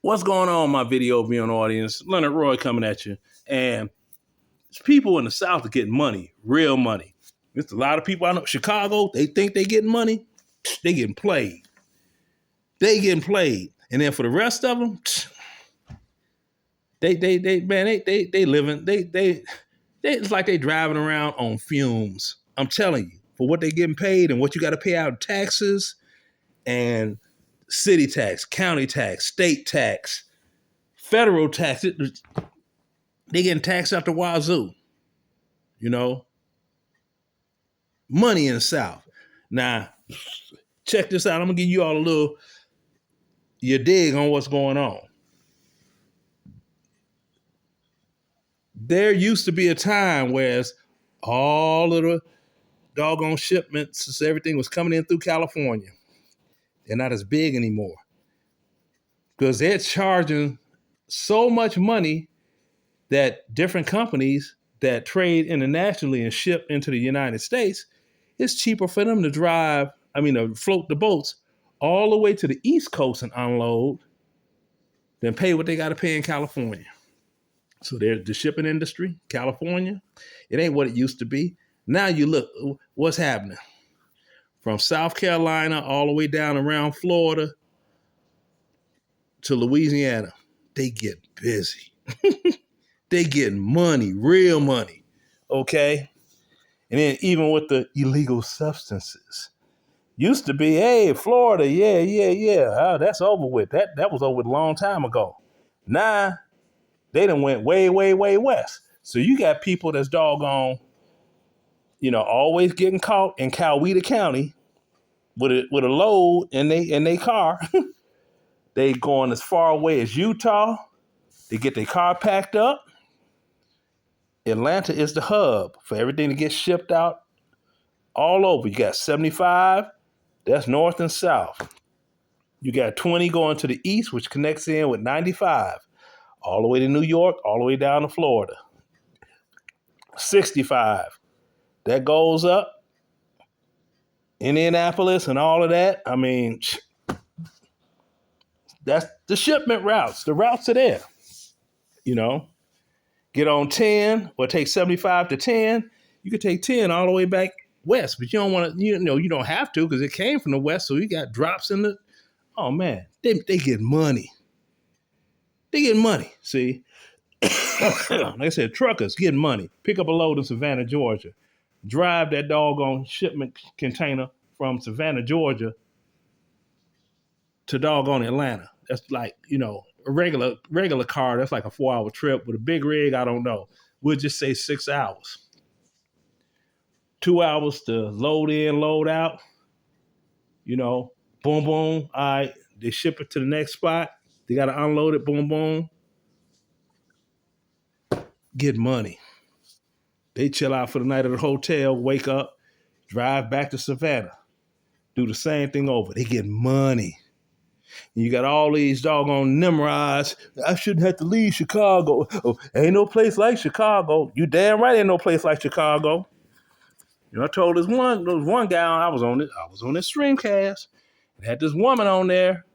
What's going on, my video viewing audience? Leonard Roy coming at you. And people in the South are getting money, real money. There's a lot of people I know. Chicago, they think they getting money. They getting played. They getting played. And then for the rest of them, they living, it's like they driving around on fumes. I'm telling you, for what they getting paid and what you got to pay out in taxes and city tax, county tax, state tax, federal tax. They getting taxed out the wazoo. You know, money in the South. Now, check this out. I'm gonna give you all your dig on what's going on. There used to be a time where all of the doggone shipments, everything was coming in through California. They're not as big anymore because they're charging so much money that different companies that trade internationally and ship into the United States, it's cheaper for them to float the boats all the way to the East Coast and unload than pay what they got to pay in California. So there's the shipping industry, California. It ain't what it used to be. Now you look, what's happening? From South Carolina all the way down around Florida to Louisiana, they get busy. They getting money, real money, okay? And then even with the illegal substances. Used to be, hey, Florida, yeah. That's over with. That was over with a long time ago. Now, they done went way, way, way west. So you got people that's doggone, always getting caught in Coweta County with a load in they car. They going as far away as Utah. They get their car packed up. Atlanta is the hub for everything to get shipped out all over. You got 75, that's north and south. You got 20 going to the east, which connects in with 95, all the way to New York, all the way down to Florida. 65, that goes up. Indianapolis and all of that. I mean, that's the shipment routes. The routes are there, Get on 10 or take 75 to 10. You could take 10 all the way back west, but you don't want to, you don't have to because it came from the west. So you got drops in oh man, they get money. They get money. See, like I said, truckers getting money. Pick up a load in Savannah, Georgia. Drive that doggone shipment container from Savannah, Georgia to doggone Atlanta. That's like, a regular car, that's like a 4-hour trip. With a big rig, I don't know. We'll just say 6 hours. 2 hours to load in, load out. Boom, boom. All right, they ship it to the next spot. They got to unload it, boom, boom. Get money. They chill out for the night at the hotel, wake up, drive back to Savannah. Do the same thing over. They get money. And you got all these doggone Nimrods. I shouldn't have to leave Chicago. Oh, ain't no place like Chicago. You damn right ain't no place like Chicago. I told this one guy I was on this streamcast and had this woman on there.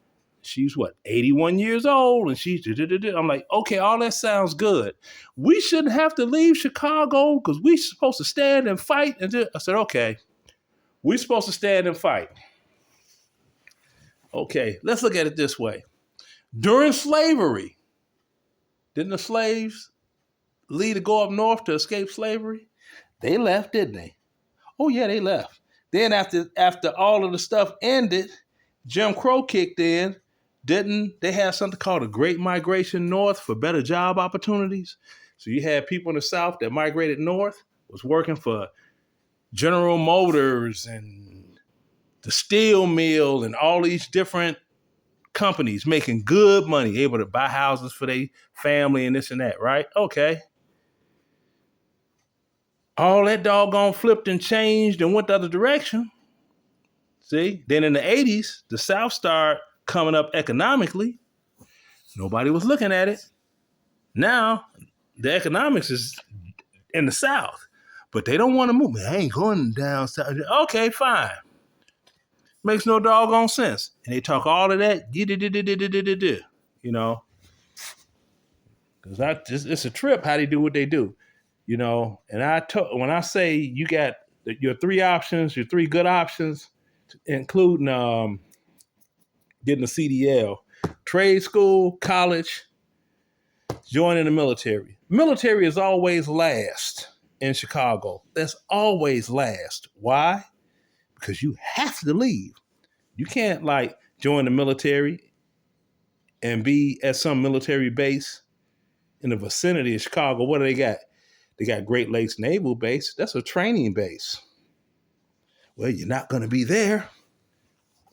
She's 81 years old, and I'm like, okay, all that sounds good. We shouldn't have to leave Chicago because we're supposed to stand and fight. I said, okay, we're supposed to stand and fight. Okay, let's look at it this way. During slavery, didn't the slaves leave to go up north to escape slavery? They left, didn't they? Oh yeah, they left. Then after all of the stuff ended, Jim Crow kicked in. Didn't they have something called a Great Migration North for better job opportunities? So you had people in the South that migrated north, was working for General Motors and the steel mill and all these different companies making good money, able to buy houses for their family and this and that, right? Okay. All that doggone flipped and changed and went the other direction. See? Then in the 80s, the South started coming up economically. Nobody was looking at it. Now, the economics is in the South, but they don't want to move. Man, I ain't going down south. Okay, fine. Makes no doggone sense. And they talk all of that. you know, because it's a trip how they do what they do, you know. And when I say you got your three options, your three good options, including getting a CDL, trade school, college, joining the military. Military is always last in Chicago. That's always last. Why? Because you have to leave. You can't like join the military and be at some military base in the vicinity of Chicago. What do they got? They got Great Lakes Naval Base. That's a training base. Well, you're not going to be there.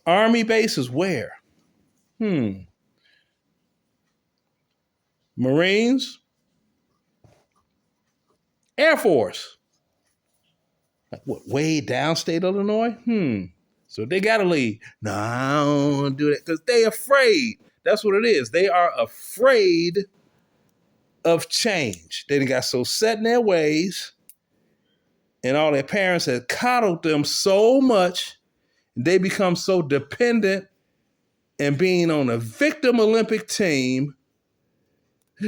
Army base is where? Marines, Air Force. Like what, way downstate Illinois? So they got to leave. No, I don't want to do that because they afraid. That's what it is. They are afraid of change. They got so set in their ways, and all their parents had coddled them so much, they become so dependent and being on a victim Olympic team.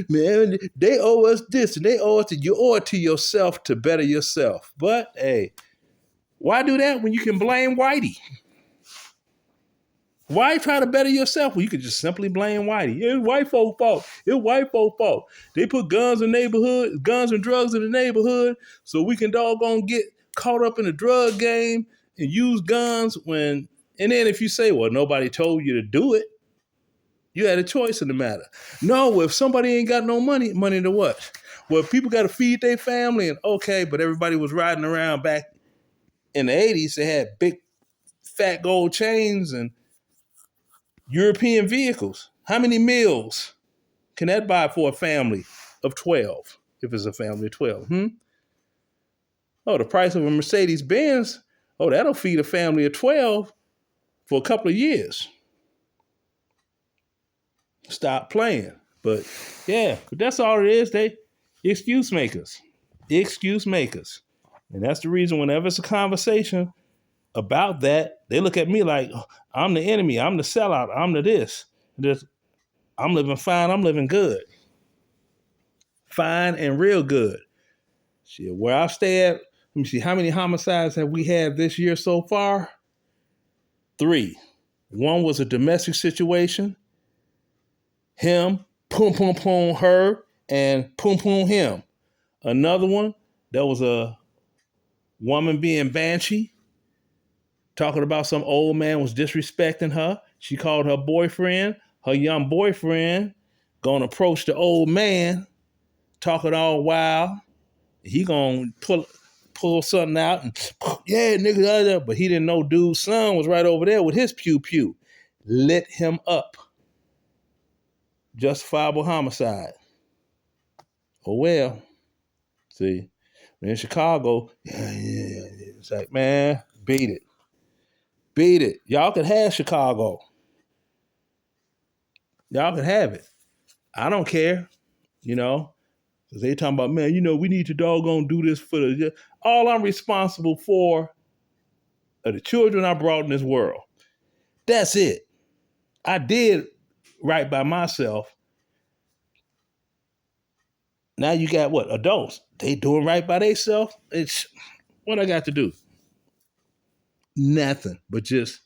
Man, they owe us this and they owe it to you, owe it to yourself to better yourself. But hey, why do that when you can blame Whitey? Why try to better yourself when you could just simply blame Whitey? It's white folk fault. It's white folk fault. They put guns and drugs in the neighborhood so we can doggone get caught up in the drug game and use guns and then if you say, well, nobody told you to do it, you had a choice in the matter. No, if somebody ain't got no money to what? Well, people got to feed their family and okay, but everybody was riding around back in the 80s. They had big fat gold chains and European vehicles. How many meals can that buy for a family of 12? If it's a family of 12, Oh, the price of a Mercedes Benz, oh, that'll feed a family of 12 for a couple of years. Stop playing. But yeah, but that's all it is. They excuse makers. And that's the reason whenever it's a conversation about that, they look at me like, oh, I'm the enemy, I'm the sellout, I'm the this. I'm living fine, I'm living good. Fine and real good. Shit, where I stay at, let me see, how many homicides have we had this year so far? 3. One was a domestic situation. Him, poom, poom, poom, her, and poom, poom, him. Another one, that was a woman being banshee, talking about some old man was disrespecting her. She called her boyfriend, her young boyfriend, gonna approach the old man, talking all wild. He gonna pull something out and yeah, nigga, but he didn't know dude's son was right over there with his pew pew. Lit him up. Justifiable homicide. Oh well. See, in Chicago, it's like, man, beat it. Beat it. Y'all can have Chicago. Y'all can have it. I don't care, you know. Because they talking about, man, we need to doggone do this for the... All I'm responsible for are the children I brought in this world. That's it. I did right by myself. Now you got what? Adults. They doing right by themselves. It's what I got to do. Nothing but just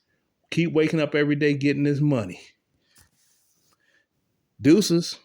keep waking up every day getting this money. Deuces.